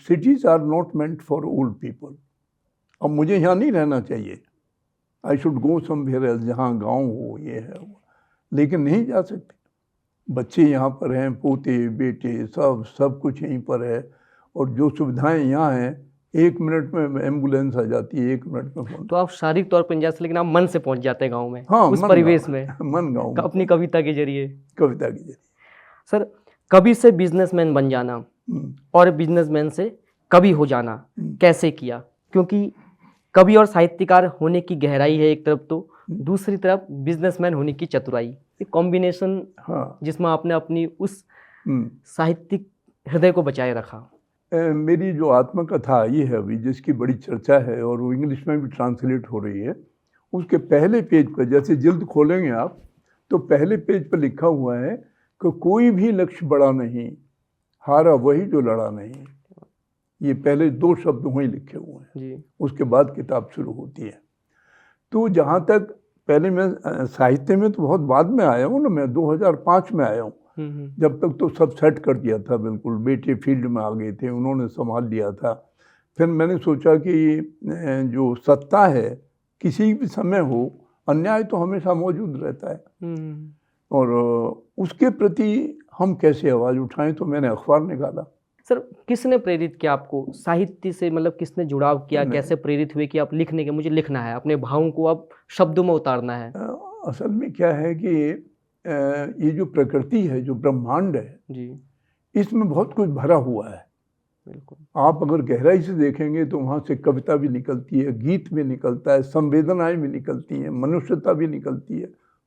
cities are not meant for old people. अब मुझे यहाँ नहीं रहना चाहिए, I should go somewhere else, जहाँ गाँव हो, ये है वो, लेकिन नहीं जा सकते। बच्चे यहाँ पर हैं, पोते बेटे सब कुछ यहीं पर है, और जो सुविधाएं यहाँ हैं, 1 मिनट में एम्बुलेंस आ जाती है, 1 मिनट में फोन। तो आप शारीरिक तौर पर नहीं जा सकते, लेकिन आप मन से पहुँच जाते हैं गाँव में। हाँ, उस परिवेश में, मन गाँव में, अपनी कविता के जरिए। कविता के जरिए। सर, कवि से बिजनेसमैन बन जाना और बिजनेसमैन से कवि हो जाना कैसे किया? क्योंकि कवि और साहित्यकार होने की गहराई है एक तरफ, तो दूसरी तरफ बिजनेसमैन होने की चतुराई, एक कॉम्बिनेशन। हाँ, जिसमें आपने अपनी उस साहित्यिक हृदय को बचाए रखा। मेरी जो आत्मकथा आई है अभी, जिसकी बड़ी चर्चा है और वो इंग्लिश में भी ट्रांसलेट हो रही है, उसके पहले पेज पर, जैसे जल्द खोलेंगे आप, तो पहले पेज पर लिखा हुआ है कि कोई भी लक्ष्य बड़ा नहीं, हारा वही जो लड़ा नहीं। ये पहले 2 शब्द वहीं लिखे हुए हैं जी। उसके बाद किताब शुरू होती है। तो जहाँ तक, पहले मैं साहित्य में तो बहुत बाद में आया हूँ ना, मैं 2005 में आया हूँ। जब तक तो सब सेट कर दिया था बिल्कुल, बेटे फील्ड में आ गए थे, उन्होंने संभाल लिया था। फिर मैंने सोचा कि जो सत्ता है, किसी भी समय हो, अन्याय तो हमेशा मौजूद रहता है, और उसके प्रति हम कैसे आवाज़ उठाएं, तो मैंने अखबार निकाला। सर, किसने प्रेरित किया आपको साहित्य से? मतलब किसने जुड़ाव किया, कैसे प्रेरित हुए कि आप लिखने के, मुझे लिखना है, अपने भावों को अब शब्दों में उतारना है? असल में क्या है कि ये जो प्रकृति है, जो ब्रह्मांड है जी, इसमें बहुत कुछ भरा हुआ है। बिल्कुल। आप अगर गहराई से देखेंगे तो वहाँ से कविता भी निकलती है, गीत भी निकलता है, संवेदनाएं भी निकलती हैं, मनुष्यता भी निकलती है।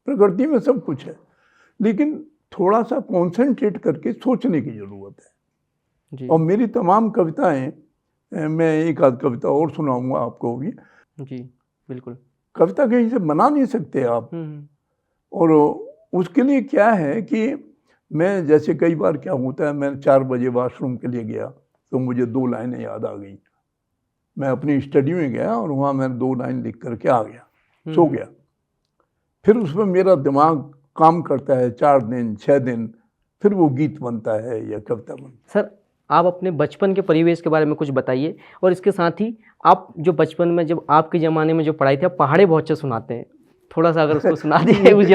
प्रकृति में सब कुछ है, लेकिन थोड़ा सा कॉन्सेंट्रेट करके सोचने की ज़रूरत है। जी। और मेरी तमाम कविताएं, मैं एक आध कविता और सुनाऊंगा आपको भी। जी, बिल्कुल। कविता कहीं से बना नहीं सकते आप। और उसके लिए क्या है कि मैं, जैसे कई बार क्या होता है, मैं 4 बजे वॉशरूम के लिए गया तो मुझे 2 लाइनें याद आ गई। मैं अपनी स्टडी में गया और वहाँ मैं 2 लाइन लिख करके आ गया, सो गया। फिर उसमें मेरा दिमाग काम करता है 4 दिन 6 दिन, फिर वो गीत बनता है या कविता बनता है। सर, आप अपने बचपन के परिवेश के बारे में कुछ बताइए, और इसके साथ ही आप जो बचपन में, जब आपके ज़माने में जो पढ़ाई थी, आप पहाड़े बहुत से सुनाते हैं, थोड़ा सा अगर उसको सुना दीजिए। उस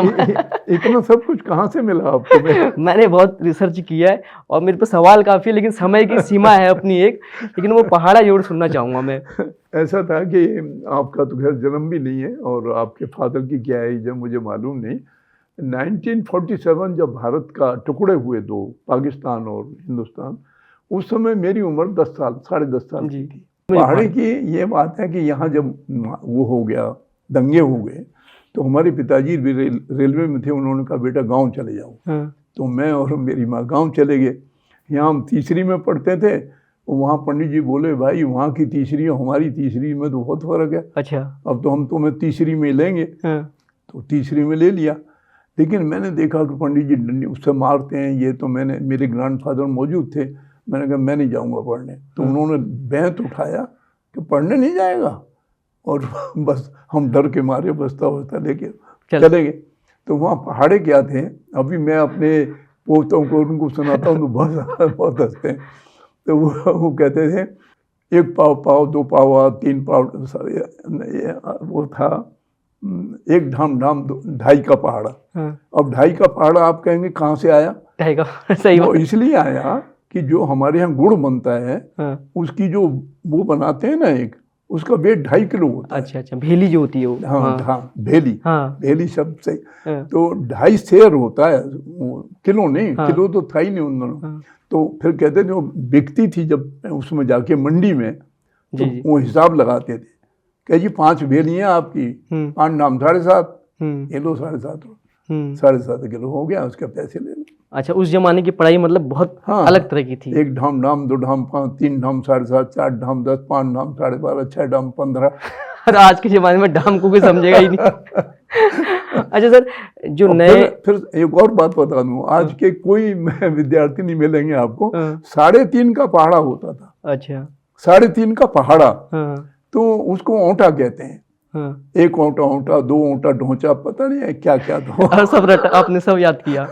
इतना सब कुछ कहाँ से मिला आपको? मैंने बहुत रिसर्च किया है और मेरे पे सवाल काफ़ी है, लेकिन समय की सीमा है अपनी एक, लेकिन वो पहाड़ा जरूर सुनना चाहूँगा मैं। ऐसा था कि आपका तो खैर जन्म भी नहीं है, और आपके फादर की क्या एज है मुझे मालूम नहीं। 1947 जब भारत का टुकड़े हुए 2, पाकिस्तान और हिंदुस्तान, उस समय मेरी उम्र 10 साल, 10.5 साल की थी। पहाड़ी की ये बात है कि यहाँ जब वो हो गया, दंगे हो गए, तो हमारे पिताजी भी रेलवे में थे। उन्होंने कहा बेटा गांव चले जाओ। तो मैं और मेरी माँ गांव चले गए। यहाँ हम तीसरी में पढ़ते थे, वहाँ पंडित जी बोले भाई वहाँ की तीसरी और हमारी तीसरी में तो बहुत फर्क है। अच्छा, अब तो हम तुम्हें तीसरी में लेंगे। तो तीसरी में ले लिया, लेकिन मैंने देखा कि पंडित जी डंडी उससे मारते हैं। ये तो मैंने, मेरे ग्रैंडफादर मौजूद थे, मैंने कहा मैं नहीं जाऊँगा पढ़ने। तो उन्होंने बैंत उठाया कि पढ़ने नहीं जाएगा, और बस हम डर के मारे बस्ता वस्ता लेके चले गए। तो वहाँ पहाड़े क्या थे, अभी मैं अपने पोतों को उनको सुनाता हूँ तो बहुत हंसते हैं। तो वो कहते थे 1 पाव पाव, 2 पाव, 3 पाव, वो था 1 ढाम ढाम 2.5 का पहाड़ा। अब 2.5 का पहाड़ा आप कहेंगे कहाँ से आया? 2.5 का सही वो इसलिए आया कि जो हमारे यहाँ गुड़ बनता है, उसकी जो वो बनाते हैं ना, एक उसका वेट 2.5 किलो होता है। अच्छा, भेली जो होती है वो। हाँ, भेली। भेली शब्द से तो 2.5 सेर होता है, किलो नहीं। किलो तो था ही नहीं उन दोनों। तो फिर कहते थे वो बिकती थी जब उसमें जाके मंडी में, तो वो हिसाब लगाते थे, कह जी 5 भेलियाँ आपकी, 5 ढाम 7.5, ये लो 7.5 किलो हो गया, उसके पैसे ले लो। अच्छा, उस जमाने की पढ़ाई मतलब बहुत अलग तरह की थी। 1 ढाम ढाम, 2 ढाम 5, 3 ढाम 7.5, 4 ढाम 10, 5 ढाम 12.5, 6 ढाम 15। और आज के ज़माने में ढाम को कोई समझेगा ही नहीं। अच्छा सर, जो नए, फिर एक और बात बता दूं, आज के कोई विद्यार्थी नहीं मिलेंगे आपको, 3.5 का पहाड़ा होता था। अच्छा, 3.5 का पहाड़ा, तो उसको औंटा कहते हैं। 1 औंटा औंटा, 2 औंटा ढोंचा, पता नहीं है क्या क्या था। सब आपने सब याद किया।